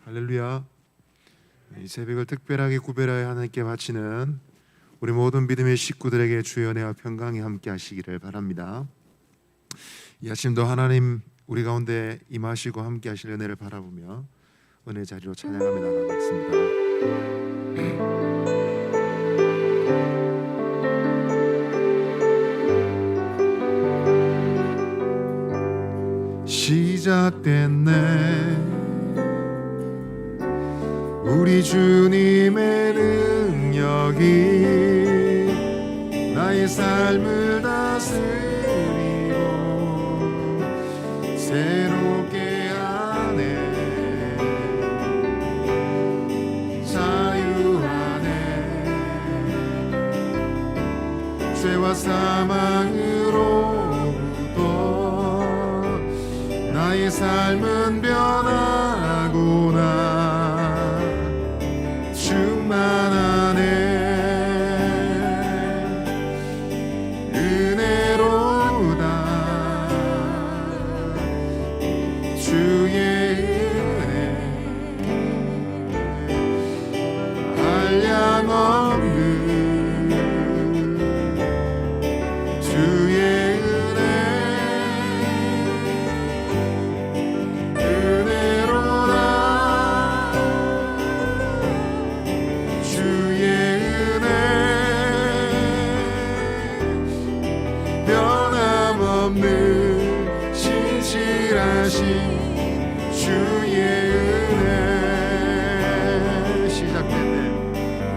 할렐루야. 이 새벽을 특별하게 구별하여 하나님께 바치는 우리 모든 믿음의 식구들에게 주의 은혜와 평강이 함께 하시기를 바랍니다. 이 아침도 하나님 우리 가운데 임하시고 함께 하실 은혜를 바라보며 은혜 자리로 찬양하며 나가겠습니다. 시작됐네 우리 주님의 능력이 나의 삶을 다스리고 새롭게 하네 자유하네 죄와 사망으로부터 나의 삶은 변하구나 충만하네 은혜로다 주의 은혜 한량없는 주의 은혜 은혜로다 주의 은혜 변함없는 신실하신 주의 은혜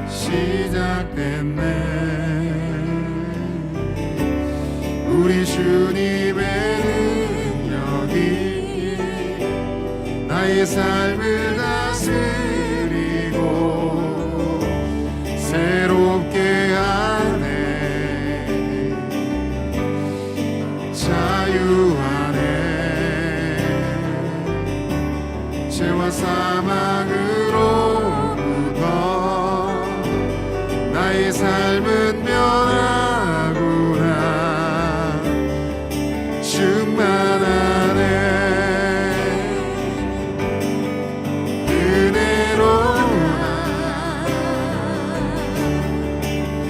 시작됐네 우리 주님의 능력이 나의 삶을 다스리고 새롭게 하네 자유하네 죄와 사망으로부터 나의 삶은 변하구나 충만하네 은혜로다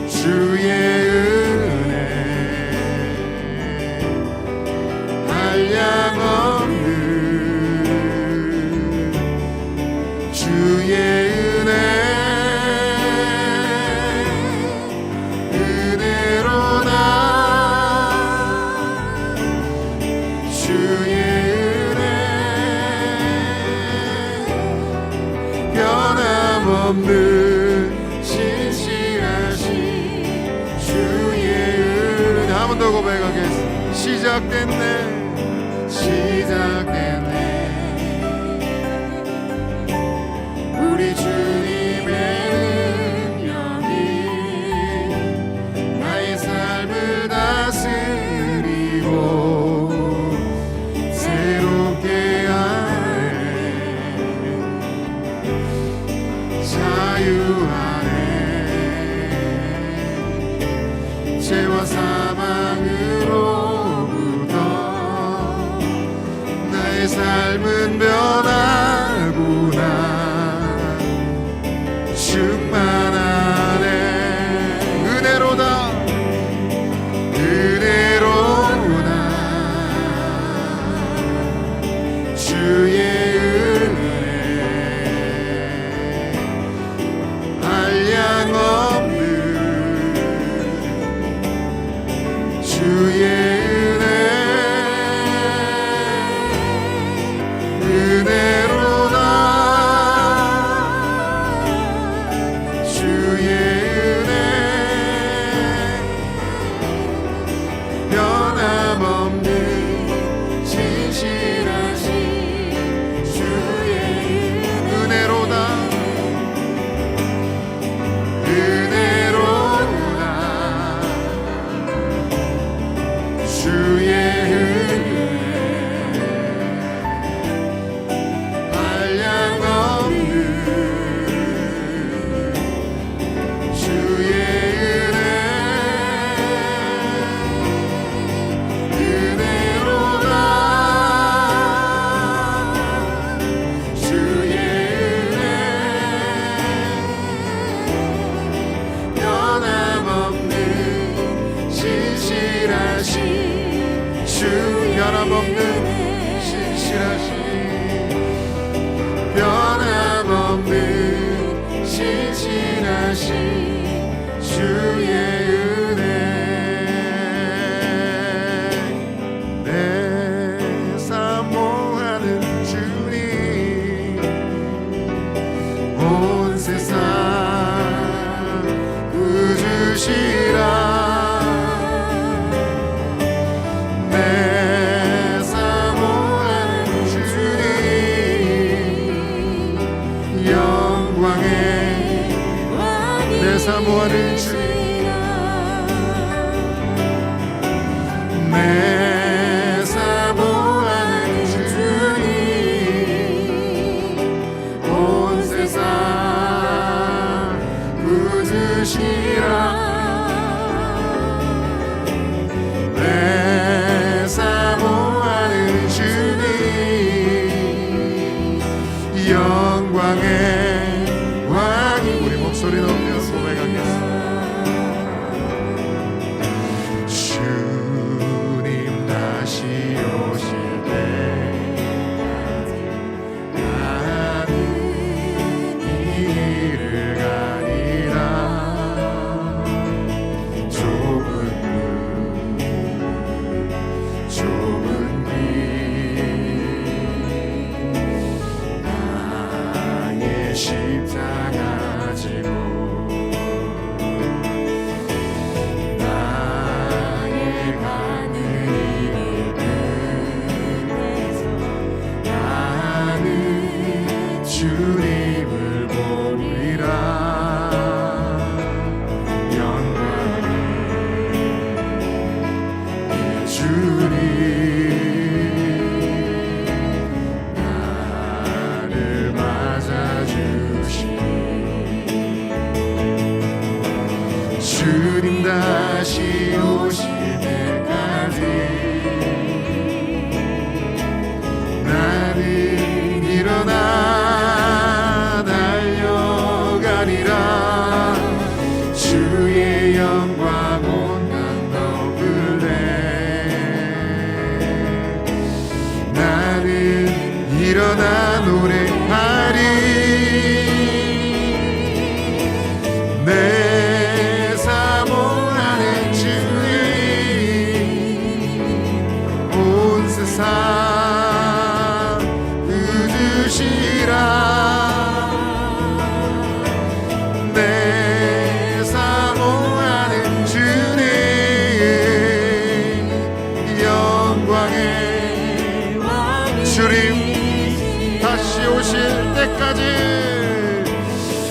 주의 은혜 한량없는 주의 은혜 은혜로다 주의 은혜 변함없는 신실하신 주의 은혜 한 번 더 고백하겠습니다. 시작됐네 우리 주님의 능력이 나의 삶을 다스리고 새롭게 하네 자유하네 죄와 사망으로부터 나의 삶은 변하구나 충만하네 은혜로다 주의 은혜 한량없는 주의 은혜 변함없는 신실하신 변함없는 신실하신 주의 은혜 내 사모하는 주님 온 세상 구주시라 사모하는 주님 내 사모하는 주님 온 세상 구주시라 내 사모하는 주님 영광의 왕이 우리 목소리 높여 주님 다시 오실 때까지 나는 이 길을 가리라 좁은 길 나의 십자가 지고 주님을 보리라 영광의 주님 나를 맞아주시니 주님 다시 오실 때까지 나는 일어나 주의 영광 온난 너블레 나는 일어나 노래하리 내 사모하는 주님 온 세상 구주시라 주님 다시 오실 때까지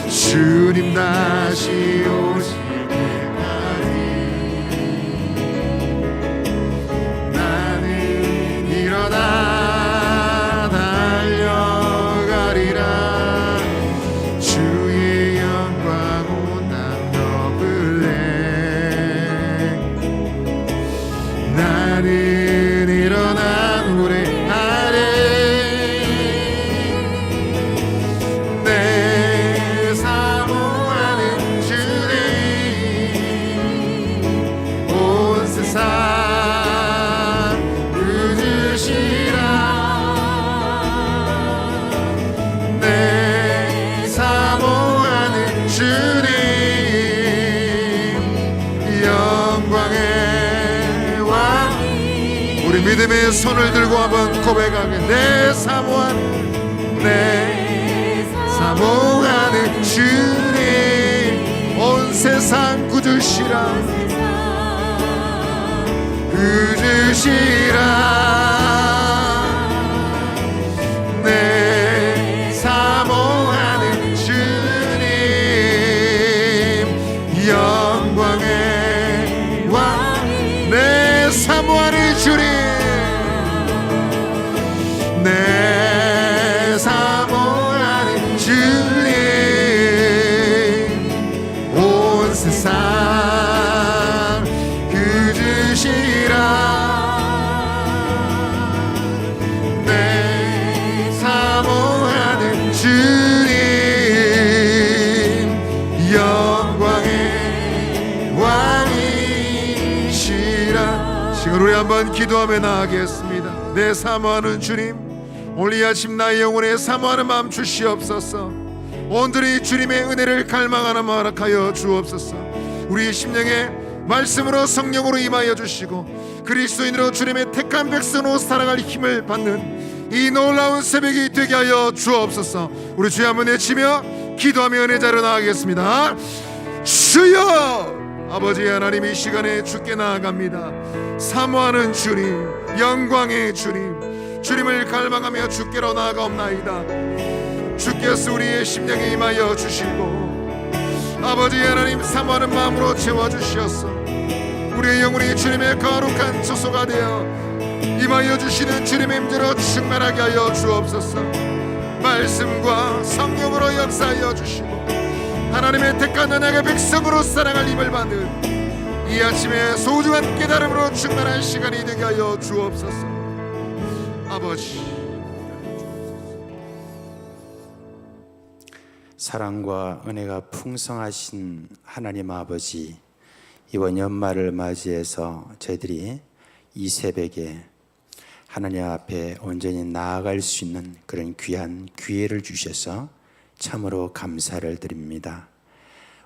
주님 다시 오실 때까지 나는 일어나 달려가리라 주의 영광 온난 너블레 나는 일어나 우리 믿음의 손을 들고 한번 고백하게 내 사모하는 주님 온 세상 구주시라 내 사모하는 주님 영광의 왕 내 사모하는 주님 내 사모하는 주님 온 세상 구주시라 내 사모하는 주님 영광의 왕이시라. 지금 우리 한번 기도하며 나아가겠습니다. 내 사모하는 주님, 오늘 이 아침 나의 영혼에 사모하는 마음 주시옵소서. 온전히 주님의 은혜를 갈망하는 마음 허락하여 주옵소서. 우리 심령에 말씀으로 성령으로 임하여 주시고 그리스도인으로 주님의 택한 백성으로 살아갈 힘을 받는 이 놀라운 새벽이 되게 하여 주옵소서. 우리 주여 한번 외치며 기도하며 은혜 자리로 나가겠습니다. 주여! 아버지 하나님, 이 시간에 주께 나아갑니다. 사모하는 주님, 영광의 주님, 주님을 갈망하며 주께로 나아가옵나이다. 주께서 우리의 심령에 임하여 주시고 아버지 하나님, 사모하는 마음으로 채워주시옵소서. 우리의 영혼이 주님의 거룩한 처소가 되어 임하여 주시는 주님의 임재로 충만하게 하여 주옵소서. 말씀과 성령으로 역사하여 주시고 하나님의 택한 언약의 백성으로 살아갈 힘을 받는 이 아침에 소중한 깨달음으로 충만한 시간이 되게 하여 주옵소서. 아버지, 사랑과 은혜가 풍성하신 하나님 아버지, 이번 연말을 맞이해서 저희들이 이 새벽에 하나님 앞에 온전히 나아갈 수 있는 그런 귀한 기회를 주셔서 참으로 감사를 드립니다.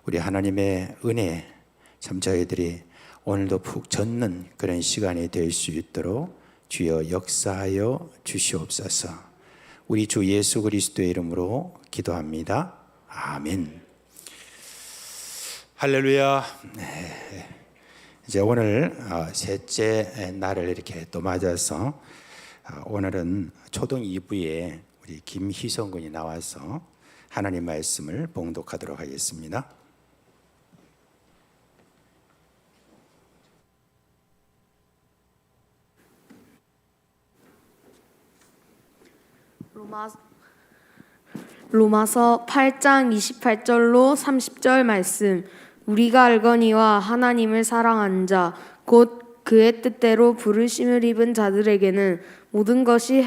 우리 하나님의 은혜, 참 저희들이 오늘도 푹 젖는 그런 시간이 될 수 있도록 주여 역사하여 주시옵소서. 우리 주 예수 그리스도의 이름으로 기도합니다. 아멘. 할렐루야. 이제 오늘 셋째 날을 이렇게 또 맞아서 오늘은 초등 2부에 우리 김희성 군이 나와서 하나님 말씀을 봉독하도록 하겠습니다. 로마서 8장 28절로 30절 말씀. 우리가 알거니와 하나님을 사랑한 자 곧 그의 뜻대로 부르심을 입은 자들에게는 모든 것이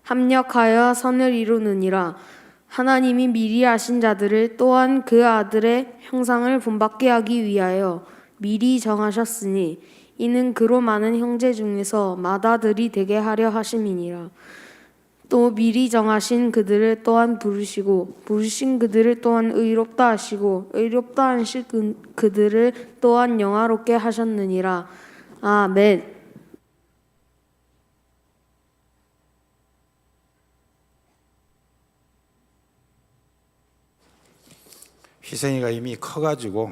합력하여 선을 이루느니라. 하나님이 미리 아신 자들을 또한 그 아들의 형상을 본받게 하기 위하여 미리 정하셨으니 이는 그로 많은 형제 중에서 맏아들이 되게 하려 하심이니라. 또 미리 정하신 그들을 또한 부르시고 부르신 그들을 또한 의롭다 하시고 의롭다 하신 그들을 또한 영화롭게 하셨느니라. 아멘. 희성이가 이미 커가지고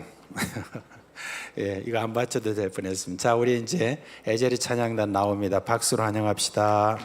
예, 이거 안 받쳐도 될 뻔했습니다. 자, 우리 이제 에제리 찬양단 나옵니다. 박수로 환영합시다.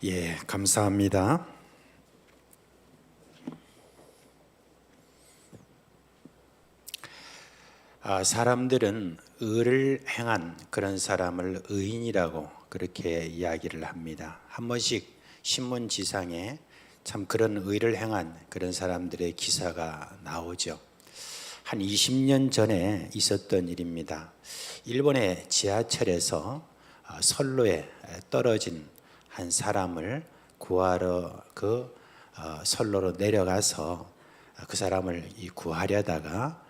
예, 감사합니다. 사람들은 의를 행한 그런 사람을 의인이라고 그렇게 이야기를 합니다. 한 번씩 신문지상에 참 그런 의를 행한 그런 사람들의 기사가 나오죠. 한 20년 전에 있었던 일입니다. 일본의 지하철에서 선로에 떨어진 한 사람을 구하러 선로로 내려가서 그 사람을 구하려다가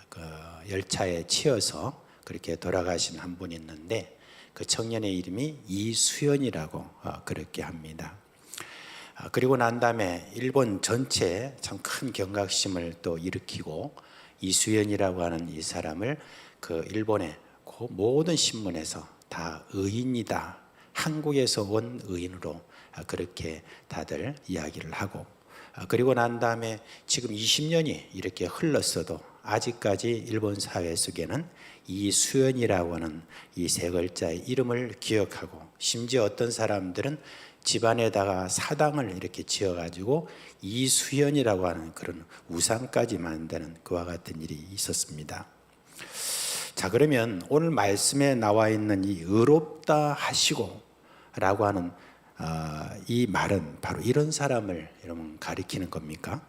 그 열차에 치여서 그렇게 돌아가신 한 분이 있는데 그 청년의 이름이 이수연이라고 그렇게 합니다. 그리고 난 다음에 일본 전체에 참 큰 경각심을 또 일으키고 이수연이라고 하는 이 사람을 그 일본의 그 모든 신문에서 다 의인이다, 한국에서 온 의인으로 그렇게 다들 이야기를 하고, 그리고 난 다음에 지금 20년이 이렇게 흘렀어도 아직까지 일본 사회 속에는 이수연이라고 하는 이 세 글자의 이름을 기억하고, 심지어 어떤 사람들은 집안에다가 사당을 이렇게 지어가지고 이수연이라고 하는 그런 우상까지 만드는 그와 같은 일이 있었습니다. 자, 그러면 오늘 말씀에 나와 있는 이 의롭다 하시고 라고 하는 이 말은 바로 이런 사람을 여러분 가리키는 겁니까?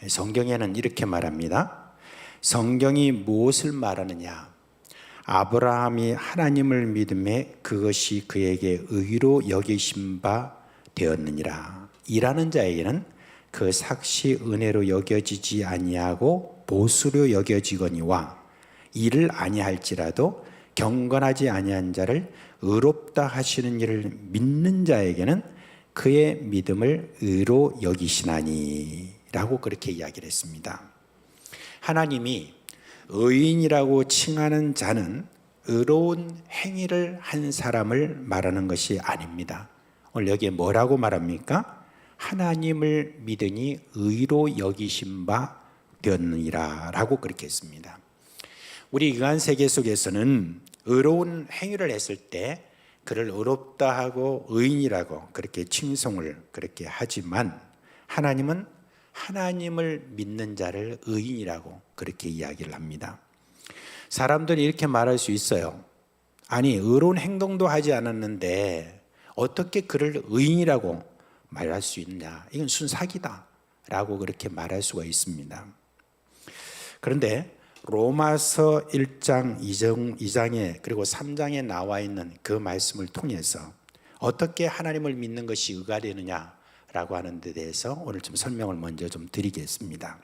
성경에는 이렇게 말합니다. 성경이 무엇을 말하느냐? 아브라함이 하나님을 믿음에 그것이 그에게 의로 여기신 바 되었느니라. 일하는 자에게는 그 삭시 은혜로 여겨지지 아니하고 보수로 여겨지거니와 일을 아니할지라도 경건하지 아니한 자를 의롭다 하시는 일을 믿는 자에게는 그의 믿음을 의로 여기시나니 라고 그렇게 이야기를 했습니다. 하나님이 의인이라고 칭하는 자는 의로운 행위를 한 사람을 말하는 것이 아닙니다. 오늘 여기에 뭐라고 말합니까? 하나님을 믿으니 의로 여기신 바 되었느니라 라고 그렇게 했습니다. 우리 인간 세계 속에서는 의로운 행위를 했을 때 그를 의롭다 하고 의인이라고 그렇게 칭송을 그렇게 하지만, 하나님은 하나님을 믿는 자를 의인이라고 그렇게 이야기를 합니다. 사람들이 이렇게 말할 수 있어요. 아니, 의로운 행동도 하지 않았는데 어떻게 그를 의인이라고 말할 수 있냐? 이건 순사기다 라고 그렇게 말할 수가 있습니다. 그런데 로마서 1장 2장에 그리고 3장에 나와 있는 그 말씀을 통해서 어떻게 하나님을 믿는 것이 의가 되느냐 라고 하는 데 대해서 오늘 좀 설명을 먼저 좀 드리겠습니다.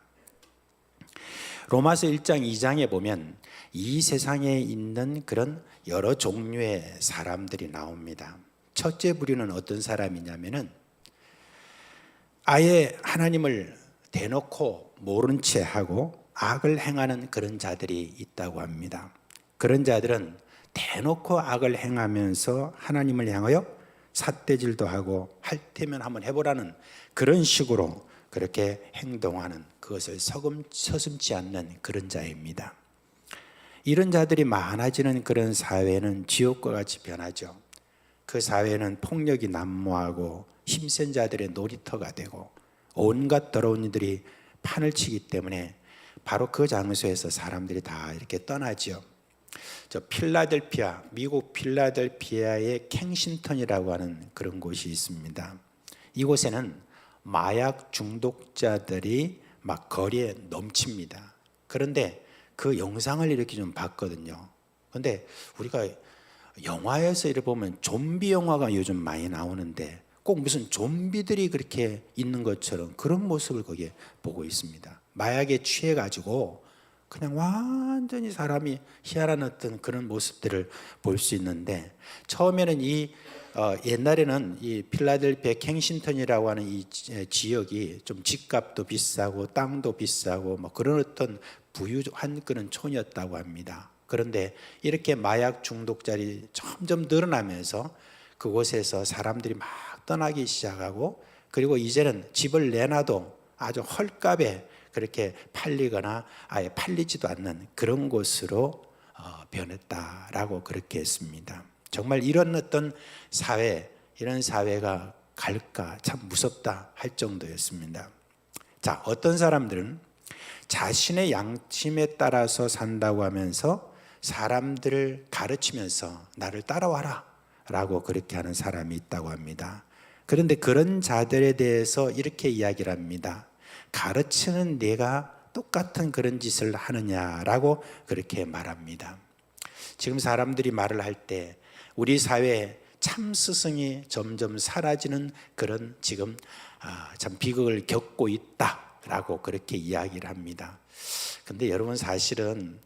로마서 1장 2장에 보면 이 세상에 있는 그런 여러 종류의 사람들이 나옵니다. 첫째 부류는 어떤 사람이냐면은 아예 하나님을 대놓고 모른 채 하고 악을 행하는 그런 자들이 있다고 합니다. 그런 자들은 대놓고 악을 행하면서 하나님을 향하여 삿대질도 하고 할 테면 한번 해보라는 그런 식으로 그렇게 행동하는, 그것을 서슴지 않는 그런 자입니다. 이런 자들이 많아지는 그런 사회는 지옥과 같이 변하죠. 그 사회는 폭력이 난무하고 힘센 자들의 놀이터가 되고 온갖 더러운 이들이 판을 치기 때문에 바로 그 장소에서 사람들이 다 이렇게 떠나죠. 저 필라델피아, 미국 필라델피아의 캥싱턴이라고 하는 그런 곳이 있습니다. 이곳에는 마약 중독자들이 막 거리에 넘칩니다. 그런데 그 영상을 이렇게 좀 봤거든요. 그런데 우리가 영화에서 이렇게 보면 좀비 영화가 요즘 많이 나오는데 꼭 무슨 좀비들이 그렇게 있는 것처럼 그런 모습을 거기에 보고 있습니다. 마약에 취해가지고 그냥 완전히 사람이 희한한 어떤 그런 모습들을 볼 수 있는데, 처음에는 옛날에는 이 필라델피아 캥싱턴이라고 하는 이 지역이 좀 집값도 비싸고 땅도 비싸고 뭐 그런 어떤 부유한 그런 촌이었다고 합니다. 그런데 이렇게 마약 중독자들이 점점 늘어나면서 그곳에서 사람들이 막 떠나기 시작하고, 그리고 이제는 집을 내놔도 아주 헐값에 그렇게 팔리거나 아예 팔리지도 않는 그런 곳으로 변했다라고 그렇게 했습니다. 정말 이런 어떤 사회, 이런 사회가 갈까 참 무섭다 할 정도였습니다. 자, 어떤 사람들은 자신의 양심에 따라서 산다고 하면서 사람들을 가르치면서 나를 따라와라 라고 그렇게 하는 사람이 있다고 합니다. 그런데 그런 자들에 대해서 이렇게 이야기를 합니다. 가르치는 내가 똑같은 그런 짓을 하느냐라고 그렇게 말합니다. 지금 사람들이 말을 할 때 우리 사회에 참 스승이 점점 사라지는 그런 지금 참 비극을 겪고 있다라고 그렇게 이야기를 합니다. 근데 여러분, 사실은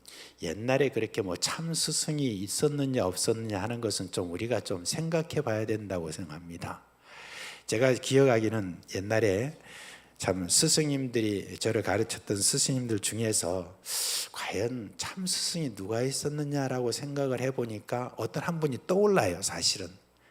옛날에 그렇게 뭐 참 스승이 있었느냐 없었느냐 하는 것은 좀 우리가 좀 생각해 봐야 된다고 생각합니다. 제가 기억하기는 옛날에 참 스승님들이 저를 가르쳤던 스승님들 중에서 과연 참 스승이 누가 있었느냐라고 생각을 해보니까 어떤 한 분이 떠올라요, 사실은.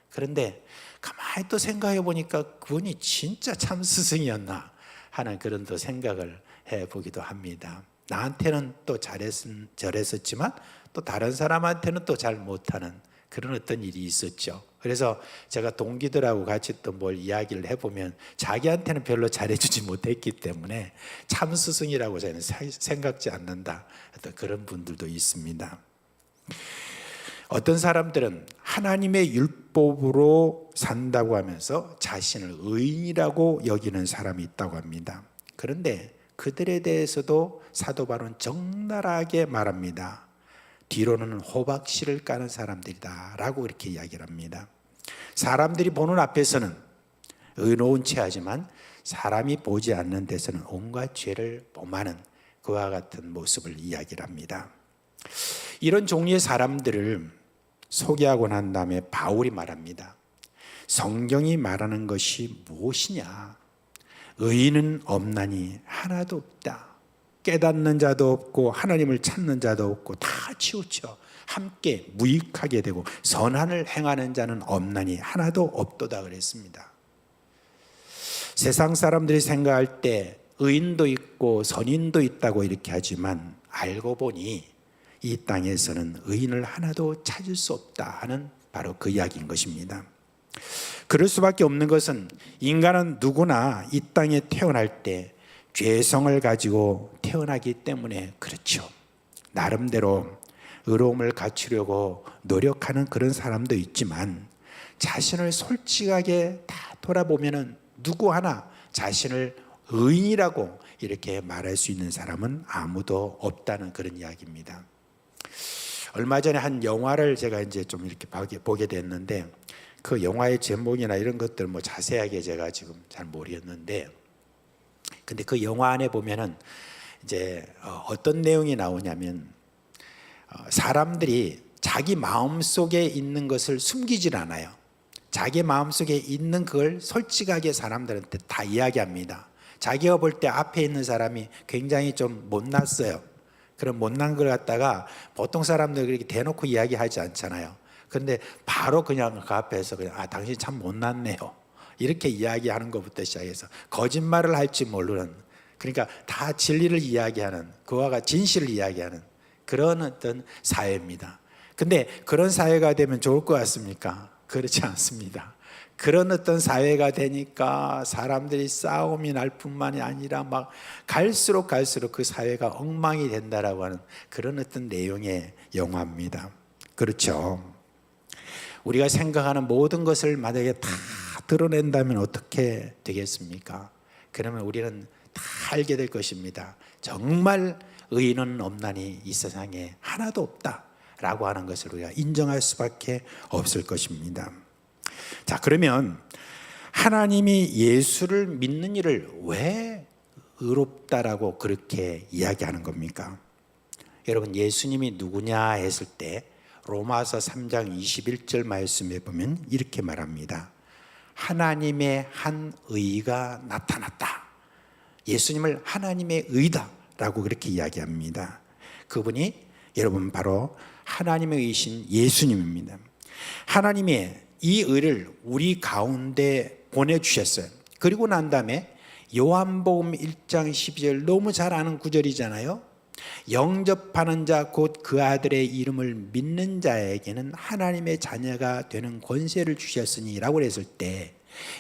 그런데 가만히 또 생각해 보니까 그분이 진짜 참 스승이었나 하는 그런 또 생각을 해보기도 합니다. 나한테는 또 잘했었지만 또 다른 사람한테는 또 잘 못하는 그런 어떤 일이 있었죠. 그래서 제가 동기들하고 같이 또 뭘 이야기를 해보면 자기한테는 별로 잘해주지 못했기 때문에 참 스승이라고 저는 생각지 않는다, 어떤 그런 분들도 있습니다. 어떤 사람들은 하나님의 율법으로 산다고 하면서 자신을 의인이라고 여기는 사람이 있다고 합니다. 그런데 그들에 대해서도 사도 바울은 적나라하게 말합니다. 뒤로는 호박씨를 까는 사람들이다 라고 이렇게 이야기를 합니다. 사람들이 보는 앞에서는 의로운 체하지만 사람이 보지 않는 데서는 온갖 죄를 범하는 그와 같은 모습을 이야기를 합니다. 이런 종류의 사람들을 소개하고 난 다음에 바울이 말합니다. 성경이 말하는 것이 무엇이냐? 의인은 없나니 하나도 없다. 깨닫는 자도 없고 하나님을 찾는 자도 없고 다 치우쳐 함께 무익하게 되고 선한을 행하는 자는 없나니 하나도 없도다 그랬습니다. 세상 사람들이 생각할 때 의인도 있고 선인도 있다고 이렇게 하지만 알고 보니 이 땅에서는 의인을 하나도 찾을 수 없다 하는 바로 그 이야기인 것입니다. 그럴 수밖에 없는 것은 인간은 누구나 이 땅에 태어날 때 죄성을 가지고 태어나기 때문에 그렇죠. 나름대로 의로움을 갖추려고 노력하는 그런 사람도 있지만 자신을 솔직하게 다 돌아보면은 누구 하나 자신을 의인이라고 이렇게 말할 수 있는 사람은 아무도 없다는 그런 이야기입니다. 얼마 전에 한 영화를 제가 이제 좀 이렇게 보게 됐는데 그 영화의 제목이나 이런 것들 뭐 자세하게 제가 지금 잘 모르겠는데, 근데 그 영화 안에 보면은 이제 어떤 내용이 나오냐면 사람들이 자기 마음 속에 있는 것을 숨기질 않아요. 자기 마음 속에 있는 그걸 솔직하게 사람들한테 다 이야기합니다. 자기가 볼 때 앞에 있는 사람이 굉장히 좀 못났어요. 그런 못난 걸 갖다가 보통 사람들 그렇게 대놓고 이야기하지 않잖아요. 그런데 바로 그냥 그 앞에서 그냥 당신 참 못났네요 이렇게 이야기하는 것부터 시작해서 거짓말을 할지 모르는, 그러니까 다 진리를 이야기하는, 그와 같이 진실을 이야기하는 그런 어떤 사회입니다. 근데 그런 사회가 되면 좋을 것 같습니까? 그렇지 않습니다. 그런 어떤 사회가 되니까 사람들이 싸움이 날 뿐만이 아니라 막 갈수록 그 사회가 엉망이 된다라고 하는 그런 어떤 내용의 영화입니다. 그렇죠. 우리가 생각하는 모든 것을 만약에 다 드러낸다면 어떻게 되겠습니까? 그러면 우리는 다 알게 될 것입니다. 정말 의인은 없나니 이 세상에 하나도 없다라고 하는 것을 우리가 인정할 수밖에 없을 것입니다. 자, 그러면 하나님이 예수를 믿는 이를 왜 의롭다라고 그렇게 이야기하는 겁니까? 여러분, 예수님이 누구냐 했을 때 로마서 3장 21절 말씀에 보면 이렇게 말합니다. 하나님의 한 의가 나타났다. 예수님을 하나님의 의다라고 그렇게 이야기합니다. 그분이 여러분 바로 하나님의 의신 예수님입니다. 하나님의 이 의를 우리 가운데 보내주셨어요. 그리고 난 다음에 요한복음 1장 12절 너무 잘 아는 구절이잖아요. 영접하는 자 곧 그 아들의 이름을 믿는 자에게는 하나님의 자녀가 되는 권세를 주셨으니 라고 그랬을 때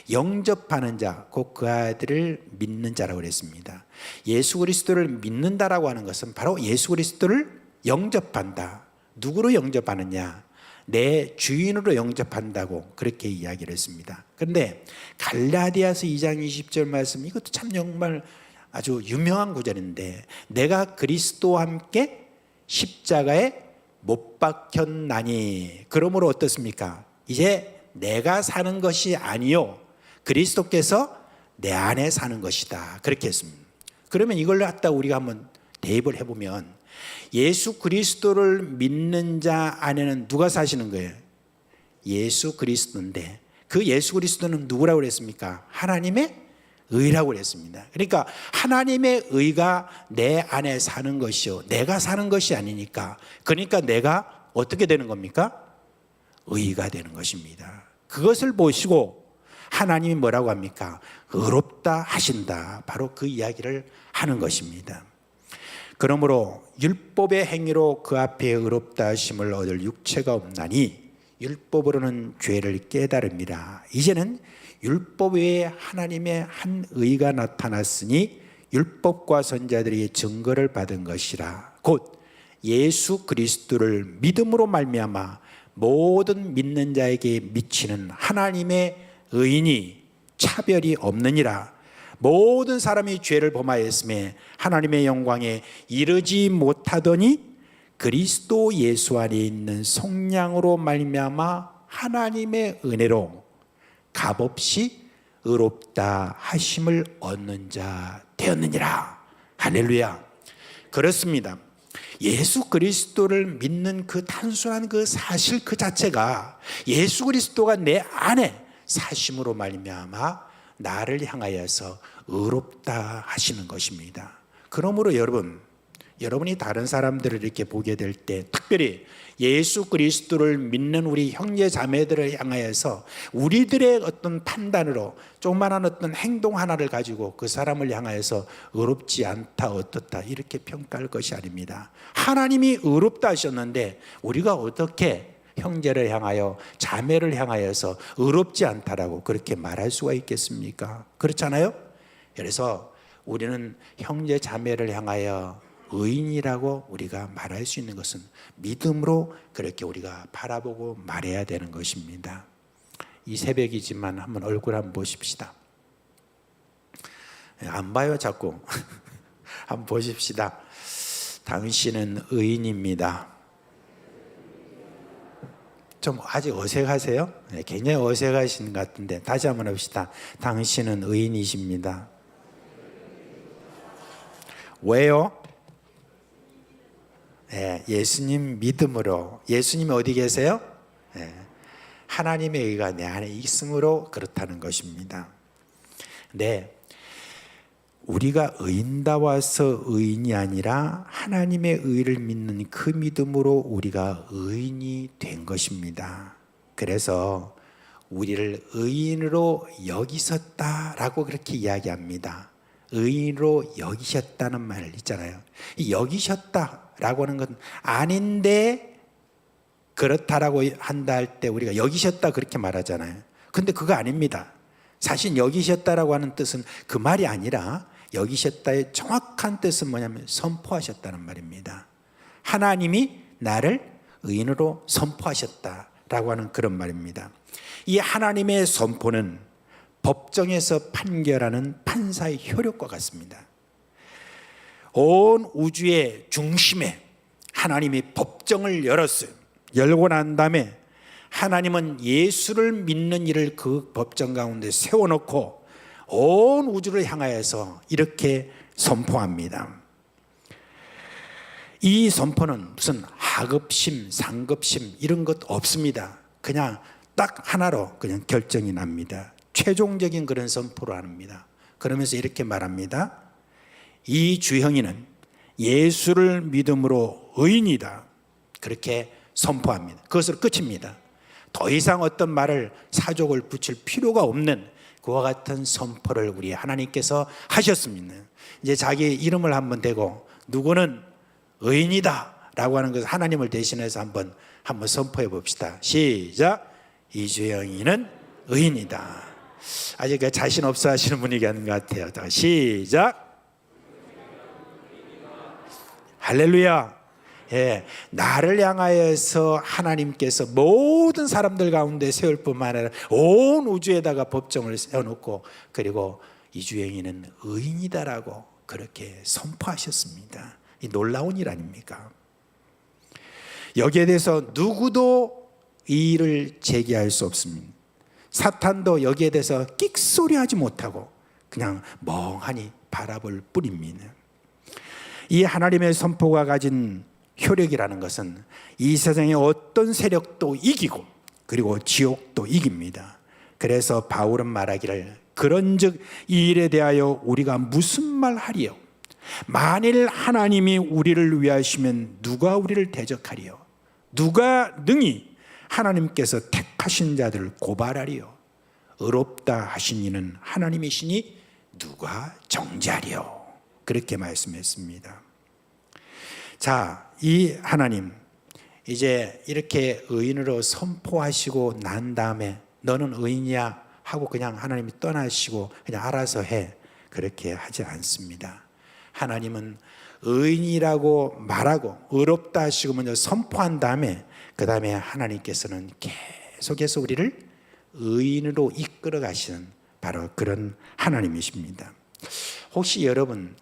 영접하는 자 곧 그 아들을 믿는 자라고 그랬습니다. 예수 그리스도를 믿는다라고 하는 것은 바로 예수 그리스도를 영접한다. 누구로 영접하느냐? 내 주인으로 영접한다고 그렇게 이야기를 했습니다. 그런데 갈라디아서 2장 20절 말씀, 이것도 참 정말 아주 유명한 구절인데, 내가 그리스도와 함께 십자가에 못 박혔나니 그러므로 어떻습니까? 이제 내가 사는 것이 아니요 그리스도께서 내 안에 사는 것이다, 그렇게 했습니다. 그러면 이걸 갖다 우리가 한번 대입을 해보면 예수 그리스도를 믿는 자 안에는 누가 사시는 거예요? 예수 그리스도인데 그 예수 그리스도는 누구라고 그랬습니까? 하나님의 의라고 그랬습니다. 그러니까 하나님의 의가 내 안에 사는 것이요 내가 사는 것이 아니니까, 그러니까 내가 어떻게 되는 겁니까? 의가 되는 것입니다. 그것을 보시고 하나님이 뭐라고 합니까? 의롭다 하신다, 바로 그 이야기를 하는 것입니다. 그러므로 율법의 행위로 그 앞에 의롭다 하심을 얻을 육체가 없나니 율법으로는 죄를 깨달음이라. 이제는 율법 외에 하나님의 한 의가 나타났으니 율법과 선자들이 증거를 받은 것이라. 곧 예수 그리스도를 믿음으로 말미암아 모든 믿는 자에게 미치는 하나님의 의인이 차별이 없느니라. 모든 사람이 죄를 범하였음에 하나님의 영광에 이르지 못하더니 그리스도 예수 안에 있는 성량으로 말미암아 하나님의 은혜로 값없이 의롭다 하심을 얻는 자 되었느니라. 할렐루야. 그렇습니다. 예수 그리스도를 믿는 그 단순한 그 사실 그 자체가 예수 그리스도가 내 안에 사심으로 말미암아 나를 향하여서 의롭다 하시는 것입니다. 그러므로 여러분이 다른 사람들을 이렇게 보게 될 때, 특별히 예수 그리스도를 믿는 우리 형제 자매들을 향하여서 우리들의 어떤 판단으로 조그마한 어떤 행동 하나를 가지고 그 사람을 향하여서 의롭지 않다 어떻다 이렇게 평가할 것이 아닙니다. 하나님이 의롭다 하셨는데 우리가 어떻게 형제를 향하여 자매를 향하여서 의롭지 않다라고 그렇게 말할 수가 있겠습니까? 그렇잖아요. 그래서 우리는 형제 자매를 향하여 의인이라고 우리가 말할 수 있는 것은 믿음으로 그렇게 우리가 바라보고 말해야 되는 것입니다. 이 새벽이지만 한번 얼굴 한번 보십시다. 안 봐요 자꾸. 한번 보십시다. 당신은 의인입니다. 좀 아직 어색하세요? 네, 굉장히 어색하신 것 같은데 다시 한번 해봅시다. 당신은 의인이십니다. 왜요? 네, 예수님 믿음으로. 예수님이 어디 계세요? 네, 하나님의 의가 내 안에 있음으로 그렇다는 것입니다. 네, 우리가 의인다워서 의인이 아니라 하나님의 의를 믿는 그 믿음으로 우리가 의인이 된 것입니다. 그래서 우리를 의인으로 여기셨다라고 그렇게 이야기합니다. 의인으로 여기셨다는 말 있잖아요. 이 여기셨다라고 하는 건 아닌데 그렇다라고 한다 할 때 우리가 여기셨다 그렇게 말하잖아요. 근데 그거 아닙니다. 사실 여기셨다라고 하는 뜻은 그 말이 아니라 여기셨다의 정확한 뜻은 뭐냐면 선포하셨다는 말입니다. 하나님이 나를 의인으로 선포하셨다라고 하는 그런 말입니다. 이 하나님의 선포는 법정에서 판결하는 판사의 효력과 같습니다. 온 우주의 중심에 하나님이 법정을 열었어요. 열고 난 다음에 하나님은 예수를 믿는 이를 그 법정 가운데 세워놓고 온 우주를 향하여서 이렇게 선포합니다. 이 선포는 무슨 하급심, 상급심 이런 것 없습니다. 그냥 딱 하나로 그냥 결정이 납니다. 최종적인 그런 선포를 합니다. 그러면서 이렇게 말합니다. 이 주형이는 예수를 믿음으로 의인이다. 그렇게 선포합니다. 그것으로 끝입니다. 더 이상 어떤 말을 사족을 붙일 필요가 없는 그와 같은 선포를 우리 하나님께서 하셨습니다. 이제 자기 이름을 한번 대고 누구는 의인이다라고 하는 것을 하나님을 대신해서 한번 선포해 봅시다. 시작. 이주영이는 의인이다. 아직 자신 없어 하시는 분이 있는 것 같아요. 시작. 할렐루야. 예, 나를 향하여서 하나님께서 모든 사람들 가운데 세울 뿐만 아니라 온 우주에다가 법정을 세워놓고 그리고 이주영이는 의인이다라고 그렇게 선포하셨습니다. 이 놀라운 일 아닙니까? 여기에 대해서 누구도 이의를 제기할 수 없습니다. 사탄도 여기에 대해서 끽소리하지 못하고 그냥 멍하니 바라볼 뿐입니다. 이 하나님의 선포가 가진 효력이라는 것은 이 세상의 어떤 세력도 이기고 그리고 지옥도 이깁니다. 그래서 바울은 말하기를 그런즉 이 일에 대하여 우리가 무슨 말 하리요? 만일 하나님이 우리를 위하시면 누가 우리를 대적하리요? 누가 능히 하나님께서 택하신 자들을 고발하리요? 의롭다 하신 이는 하나님이시니 누가 정죄하리요? 그렇게 말씀했습니다. 자, 이 하나님 이제 이렇게 의인으로 선포하시고 난 다음에 너는 의인이야 하고 그냥 하나님이 떠나시고 그냥 알아서 해 그렇게 하지 않습니다. 하나님은 의인이라고 말하고 의롭다 하시고 먼저 선포한 다음에 그 다음에 하나님께서는 계속해서 우리를 의인으로 이끌어 가시는 바로 그런 하나님이십니다. 혹시 여러분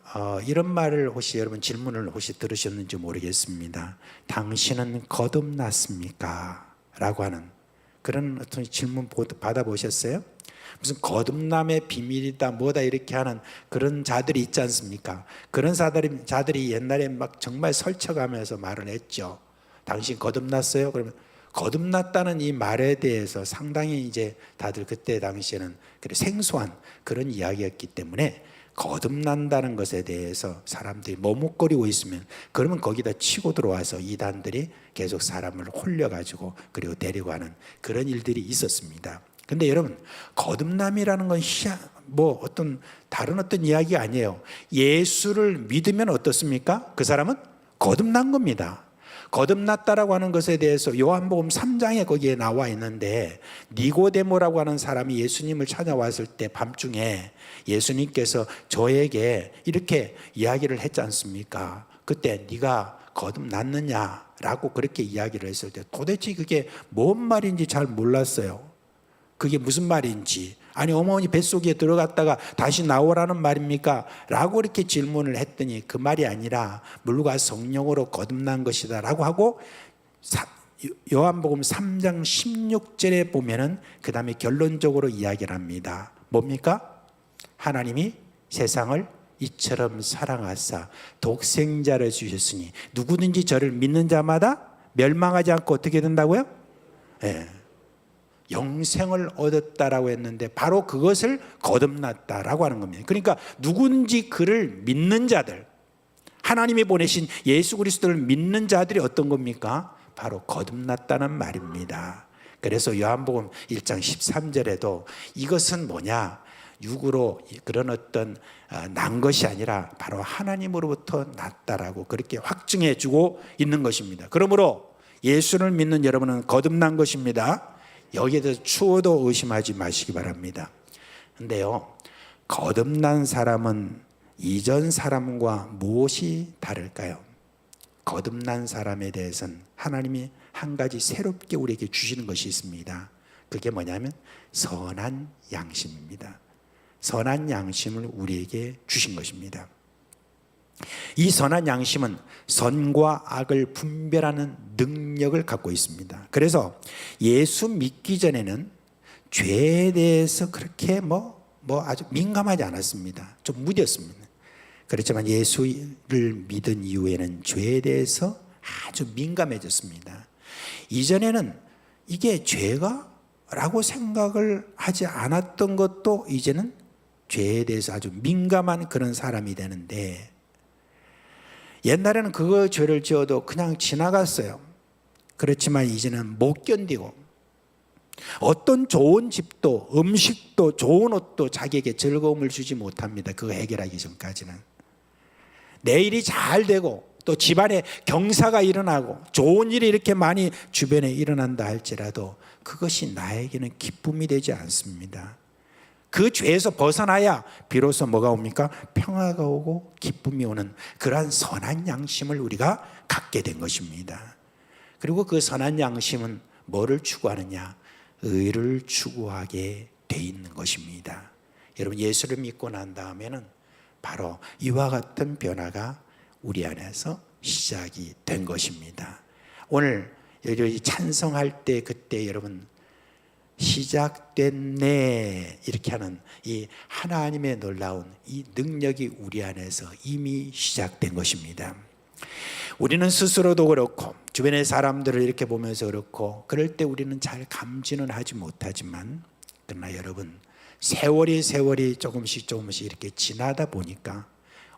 이런 말을 혹시 여러분 질문을 혹시 들으셨는지 모르겠습니다. 당신은 거듭났습니까? 라고 하는 그런 어떤 질문 받아보셨어요? 무슨 거듭남의 비밀이다 뭐다 이렇게 하는 그런 자들이 있지 않습니까? 그런 자들이 옛날에 막 정말 설쳐가면서 말을 했죠. 당신 거듭났어요? 그러면 거듭났다는 이 말에 대해서 상당히 이제 다들 그때 당시에는 생소한 그런 이야기였기 때문에 거듭난다는 것에 대해서 사람들이 머뭇거리고 있으면 그러면 거기다 치고 들어와서 이단들이 계속 사람을 홀려가지고 그리고 데리고 가는 그런 일들이 있었습니다. 근데 여러분 거듭남이라는 건 어떤 다른 어떤 이야기가 아니에요. 예수를 믿으면 어떻습니까? 그 사람은 거듭난 겁니다. 거듭났다라고 하는 것에 대해서 요한복음 3장에 거기에 나와 있는데 니고데모라고 하는 사람이 예수님을 찾아왔을 때 밤중에 예수님께서 저에게 이렇게 이야기를 했지 않습니까? 그때 네가 거듭났느냐라고 그렇게 이야기를 했을 때 도대체 그게 뭔 말인지 잘 몰랐어요. 그게 무슨 말인지. 아니 어머니 뱃속에 들어갔다가 다시 나오라는 말입니까? 라고 이렇게 질문을 했더니 그 말이 아니라 물과 성령으로 거듭난 것이다 라고 하고 요한복음 3장 16절에 보면은 그 다음에 결론적으로 이야기를 합니다. 뭡니까? 하나님이 세상을 이처럼 사랑하사 독생자를 주셨으니 누구든지 저를 믿는 자마다 멸망하지 않고 어떻게 된다고요? 네. 영생을 얻었다라고 했는데 바로 그것을 거듭났다라고 하는 겁니다. 그러니까 누군지 그를 믿는 자들, 하나님이 보내신 예수 그리스도를 믿는 자들이 어떤 겁니까? 바로 거듭났다는 말입니다. 그래서 요한복음 1장 13절에도 이것은 뭐냐? 육으로 그런 어떤 난 것이 아니라 바로 하나님으로부터 났다라고 그렇게 확증해 주고 있는 것입니다. 그러므로 예수를 믿는 여러분은 거듭난 것입니다. 여기에 대해서 추호도 의심하지 마시기 바랍니다. 근데요, 거듭난 사람은 이전 사람과 무엇이 다를까요? 거듭난 사람에 대해서는 하나님이 한 가지 새롭게 우리에게 주시는 것이 있습니다. 그게 뭐냐면 선한 양심입니다. 선한 양심을 우리에게 주신 것입니다. 이 선한 양심은 선과 악을 분별하는 능력을 갖고 있습니다. 그래서 예수 믿기 전에는 죄에 대해서 그렇게 아주 민감하지 않았습니다. 좀 무뎠습니다. 그렇지만 예수를 믿은 이후에는 죄에 대해서 아주 민감해졌습니다. 이전에는 이게 죄가? 라고 생각을 하지 않았던 것도 이제는 죄에 대해서 아주 민감한 그런 사람이 되는데 옛날에는 그 죄를 지어도 그냥 지나갔어요. 그렇지만 이제는 못 견디고 어떤 좋은 집도 음식도 좋은 옷도 자기에게 즐거움을 주지 못합니다. 그거 해결하기 전까지는. 내일이 잘 되고 또 집안에 경사가 일어나고 좋은 일이 이렇게 많이 주변에 일어난다 할지라도 그것이 나에게는 기쁨이 되지 않습니다. 그 죄에서 벗어나야 비로소 뭐가 옵니까? 평화가 오고 기쁨이 오는 그러한 선한 양심을 우리가 갖게 된 것입니다. 그리고 그 선한 양심은 뭐를 추구하느냐? 의를 추구하게 돼 있는 것입니다. 여러분, 예수를 믿고 난 다음에는 바로 이와 같은 변화가 우리 안에서 시작이 된 것입니다. 오늘 여러분이 찬송할 때 그때 여러분 시작됐네 이렇게 하는 이 하나님의 놀라운 이 능력이 우리 안에서 이미 시작된 것입니다. 우리는 스스로도 그렇고 주변의 사람들을 이렇게 보면서 그렇고 그럴 때 우리는 잘 감지는 하지 못하지만 그러나 여러분 세월이 조금씩 이렇게 지나다 보니까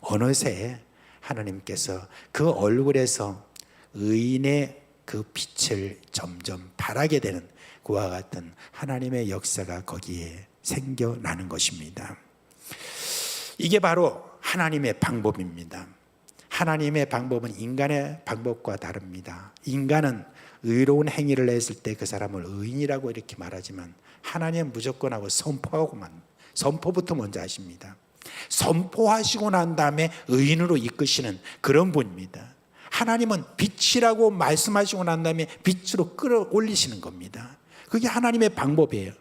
어느새 하나님께서 그 얼굴에서 의인의 그 빛을 점점 발하게 되는 그와 같은 하나님의 역사가 거기에 생겨나는 것입니다. 이게 바로 하나님의 방법입니다. 하나님의 방법은 인간의 방법과 다릅니다. 인간은 의로운 행위를 했을 때 그 사람을 의인이라고 이렇게 말하지만 하나님은 무조건 하고 선포하고만, 선포부터 먼저 하십니다. 선포하시고 난 다음에 의인으로 이끄시는 그런 분입니다. 하나님은 빛이라고 말씀하시고 난 다음에 빛으로 끌어올리시는 겁니다. 그게 하나님의 방법이에요.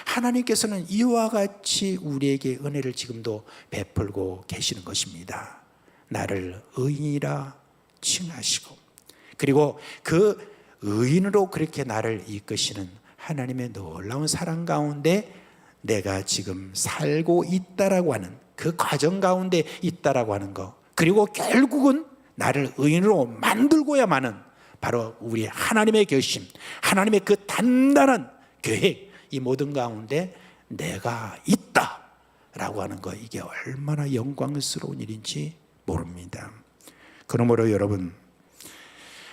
하나님께서는 이와 같이 우리에게 은혜를 지금도 베풀고 계시는 것입니다. 나를 의인이라 칭하시고 그리고 그 의인으로 그렇게 나를 이끄시는 하나님의 놀라운 사랑 가운데 내가 지금 살고 있다라고 하는 그 과정 가운데 있다라고 하는 것, 그리고 결국은 나를 의인으로 만들고야만은 바로 우리 하나님의 결심, 하나님의 그 단단한 계획, 이 모든 가운데 내가 있다라고 하는 것, 이게 얼마나 영광스러운 일인지 모릅니다. 그러므로 여러분,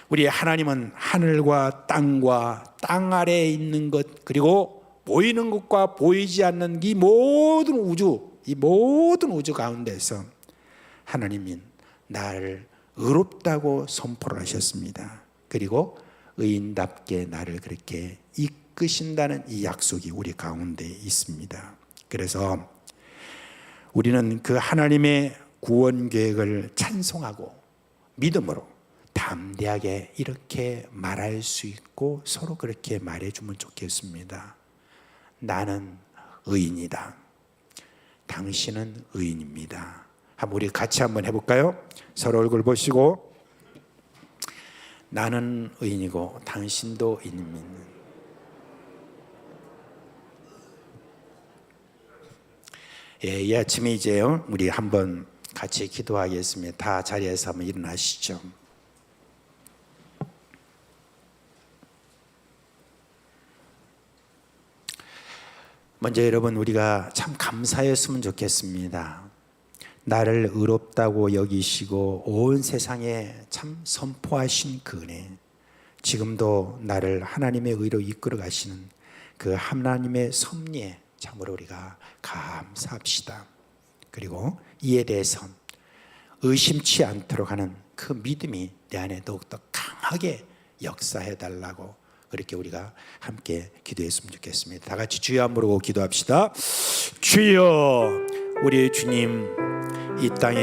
우리 하나님은 하늘과 땅 아래에 있는 것, 그리고 보이는 것과 보이지 않는 이 모든 우주 가운데서 하나님은 나를 의롭다고 선포를 하셨습니다. 그리고 의인답게 나를 그렇게 이끄신다는 이 약속이 우리 가운데 있습니다. 그래서 우리는 그 하나님의 구원 계획을 찬송하고 믿음으로 담대하게 이렇게 말할 수 있고 서로 그렇게 말해주면 좋겠습니다. 나는 의인이다. 당신은 의인입니다. 한번 우리 같이 한번 해볼까요? 서로 얼굴 보시고 나는 의인이고 당신도 의인입니다. 예, 이 아침에 이제요 우리 한번 같이 기도하겠습니다. 다 자리에서 한번 일어나시죠. 먼저 여러분, 우리가 참 감사했으면 좋겠습니다. 나를 의롭다고 여기시고 온 세상에 참 선포하신 그 은혜, 지금도 나를 하나님의 의로 이끌어 가시는 그 하나님의 섭리에 참으로 우리가 감사합시다. 그리고 이에 대해서 의심치 않도록 하는 그 믿음이 내 안에 더욱더 강하게 역사해 달라고 그렇게 우리가 함께 기도했으면 좋겠습니다. 다 같이 주여 한번 부르고 기도합시다. 주여, 우리 주님, 이 땅에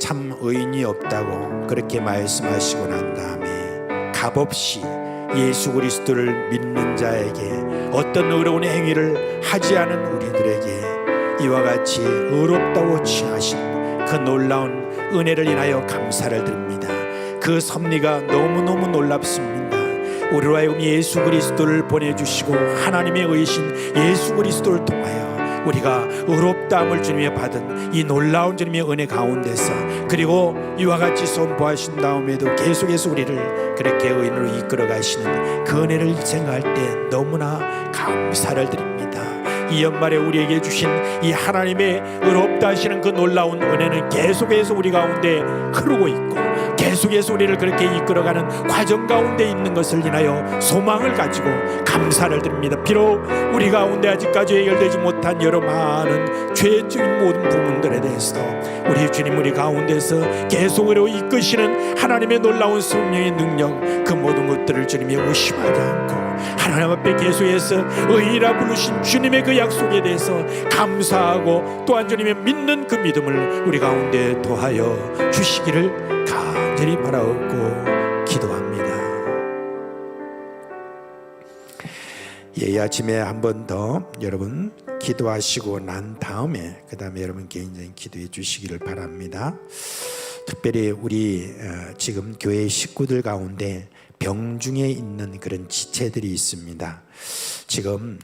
참 의인이 없다고 그렇게 말씀하시고 난 다음에 값없이 예수 그리스도를 믿는 자에게 어떤 의로운 행위를 하지 않은 우리들에게 이와 같이 의롭다고 취하신 그 놀라운 은혜를 인하여 감사를 드립니다. 그 섭리가 너무너무 놀랍습니다. 우리로 하여금 예수 그리스도를 보내주시고 하나님의 의신 예수 그리스도를 통하여 우리가 의롭다함을 주님의 받은 이 놀라운 주님의 은혜 가운데서, 그리고 이와 같이 선포하신 다음에도 계속해서 우리를 그렇게 의인으로 이끌어 가시는 그 은혜를 생각할 때 너무나 감사를 드립니다. 이 연말에 우리에게 주신 이 하나님의 의롭다 하시는 그 놀라운 은혜는 계속해서 우리 가운데 흐르고 있고 계속해서 우리를 그렇게 이끌어가는 과정 가운데 있는 것을 인하여 소망을 가지고 감사를 드립니다. 비록 우리 가운데 아직까지 해결되지 못한 여러 많은 죄적인 모든 부분들에 대해서도 우리 주님 우리 가운데서 계속으로 이끄시는 하나님의 놀라운 성령의 능력, 그 모든 것들을 주님이 의심하지 않고 하나님 앞에 계속해서 의인이라 부르신 주님의 그 약속에 대해서 감사하고 또한 주님의 믿는 그 믿음을 우리 가운데 더하여 주시기를 간절히 바라옵고 기도합니다. 이 아침에 한 번 더 여러분 기도하시고 난 다음에 그 다음에 여러분 개인적인 기도해 주시기를 바랍니다. 특별히 우리 지금 교회 식구들 가운데 병중에 있는 그런 지체들이 있습니다. 지금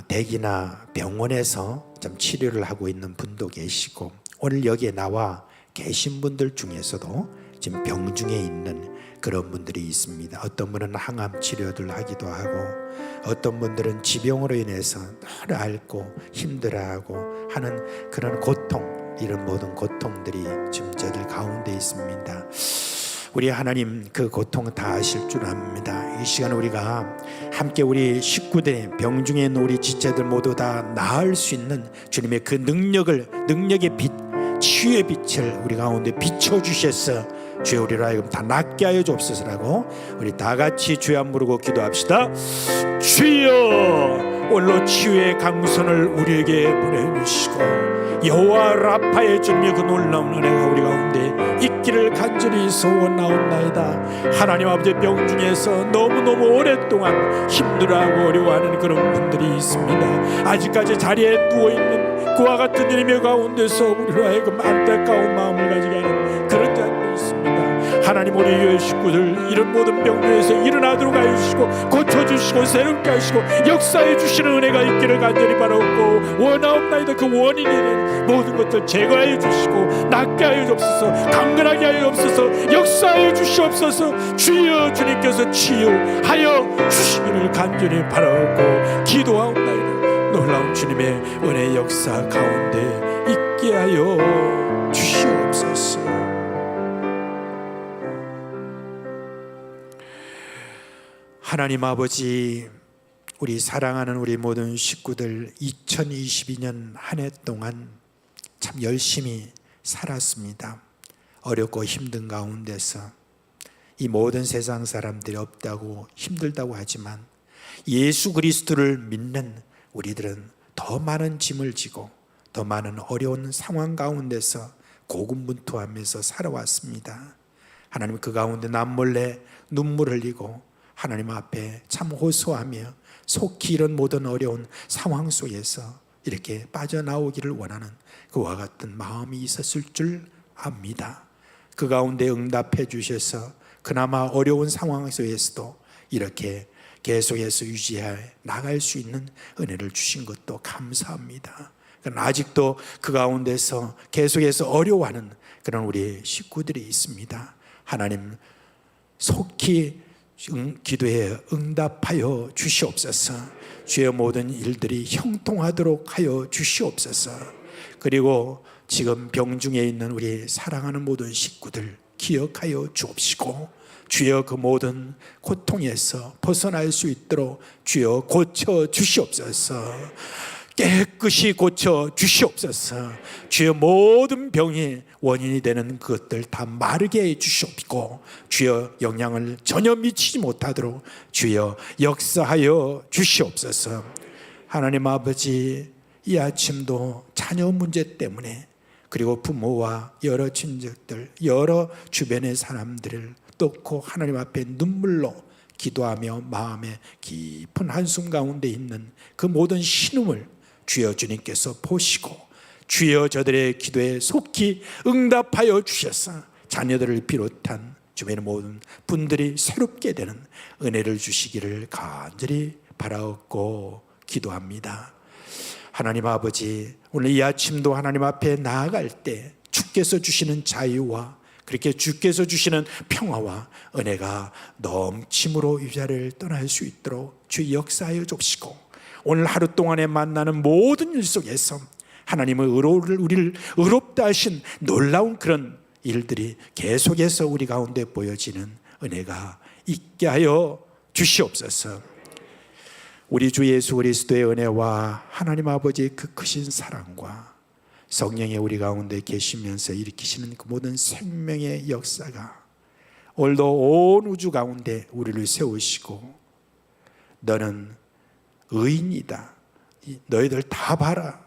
댁이나 병원에서 좀 치료를 하고 있는 분도 계시고, 오늘 여기에 나와 계신 분들 중에서도 지금 병중에 있는 그런 분들이 있습니다. 어떤 분은 항암 치료를 하기도 하고, 어떤 분들은 지병으로 인해서 늘 앓고 힘들어하고 하는 그런 고통, 이런 모든 고통들이 지금 저들 가운데 있습니다. 우리 하나님 그 고통 다 아실 줄 압니다. 이 시간 우리가 함께 우리 식구들, 병중에 있는 우리 지체들 모두 다 나을 수 있는 주님의 그 능력의 빛, 치유의 빛을 우리 가운데 비춰주셔서 주여 우리로 하여금 다 낫게 하여 주옵소서라고 우리 다 같이 주여 부르고 기도합시다. 주여, 오늘로 치유의 강선을 우리에게 보내주시고 여호와 라파의 주님의 그 놀라운 은혜가 우리 가운데 있기를 간절히 소원하옵나이다. 하나님 아버지, 병중에서 너무너무 오랫동안 힘들어하고 어려워하는 그런 분들이 있습니다. 아직까지 자리에 누워있는 그와 같은 주님의 가운데서 우리로 하여금 안타까운 마음을 가지게 하는 그런 자들이 있습니다. 하나님, 우리 교회 식구들 이런 모든 병중에서 일어나도록 하여 주시고 고쳐주시고 새롭게 하시고 역사해 주시는 은혜가 있기를 간절히 바라옵고 원하옵나이다. 그 원인이 되는 모든 것들 제거하여 주시고 낫게 하여 주옵소서, 강건하게 하여 주옵소서, 역사하여 주시옵소서. 주여, 주님께서 치유하여 주시기를 간절히 바라옵고 기도하옵나이다. 놀라운 주님의 은혜 역사 가운데 있게 하여 주시옵소서. 하나님 아버지, 우리 사랑하는 우리 모든 식구들 2022년 한 해 동안 참 열심히 살았습니다. 어렵고 힘든 가운데서 이 모든 세상 사람들이 없다고 힘들다고 하지만 예수 그리스도를 믿는 우리들은 더 많은 짐을 지고 더 많은 어려운 상황 가운데서 고군분투하면서 살아왔습니다. 하나님, 그 가운데 남몰래 눈물 흘리고 하나님 앞에 참 호소하며 속히 이런 모든 어려운 상황 속에서 이렇게 빠져나오기를 원하는 그와 같은 마음이 있었을 줄 압니다. 그 가운데 응답해 주셔서 그나마 어려운 상황 속에서도 이렇게 계속해서 유지해 나갈 수 있는 은혜를 주신 것도 감사합니다. 그러나 아직도 그 가운데서 계속해서 어려워하는 그런 우리 식구들이 있습니다. 하나님, 속히 기도에 응답하여 주시옵소서. 주의 모든 일들이 형통하도록 하여 주시옵소서. 그리고 지금 병중에 있는 우리 사랑하는 모든 식구들 기억하여 주옵시고 주여, 그 모든 고통에서 벗어날 수 있도록 주여 고쳐 주시옵소서. 깨끗이 고쳐 주시옵소서. 주여, 모든 병이 원인이 되는 그것들 다 마르게 해 주시옵고 주여, 영향을 전혀 미치지 못하도록 주여 역사하여 주시옵소서. 하나님 아버지, 이 아침도 자녀 문제 때문에 그리고 부모와 여러 친척들, 여러 주변의 사람들을 놓고 하나님 앞에 눈물로 기도하며 마음의 깊은 한숨 가운데 있는 그 모든 신음을 주여 주님께서 보시고 주여 저들의 기도에 속히 응답하여 주셔서 자녀들을 비롯한 주변의 모든 분들이 새롭게 되는 은혜를 주시기를 간절히 바라옵고 기도합니다. 하나님 아버지, 오늘 이 아침도 하나님 앞에 나아갈 때 주께서 주시는 자유와 그렇게 주께서 주시는 평화와 은혜가 넘침으로 이 자리를 떠날 수 있도록 주 역사하여 주시고 오늘 하루 동안에 만나는 모든 일 속에서 하나님의 우리를 의롭다 하신 놀라운 그런 일들이 계속해서 우리 가운데 보여지는 은혜가 있게 하여 주시옵소서. 우리 주 예수 그리스도의 은혜와 하나님 아버지의 그 크신 사랑과 성령의 우리 가운데 계시면서 일으키시는 그 모든 생명의 역사가 오늘도 온 우주 가운데 우리를 세우시고 너는 의인이다, 너희들 다 봐라,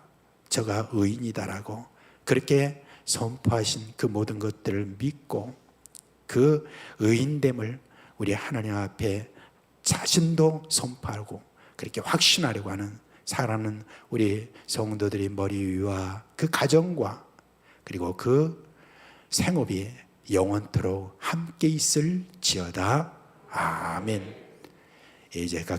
저가 의인이다라고 그렇게 선포하신 그 모든 것들을 믿고 그 의인됨을 우리 하나님 앞에 자신도 선포하고 그렇게 확신하려고 하는 사랑하는 우리 성도들의 머리 위와 그 가정과 그리고 그 생업이 영원토록 함께 있을지어다. 아멘. 이제 각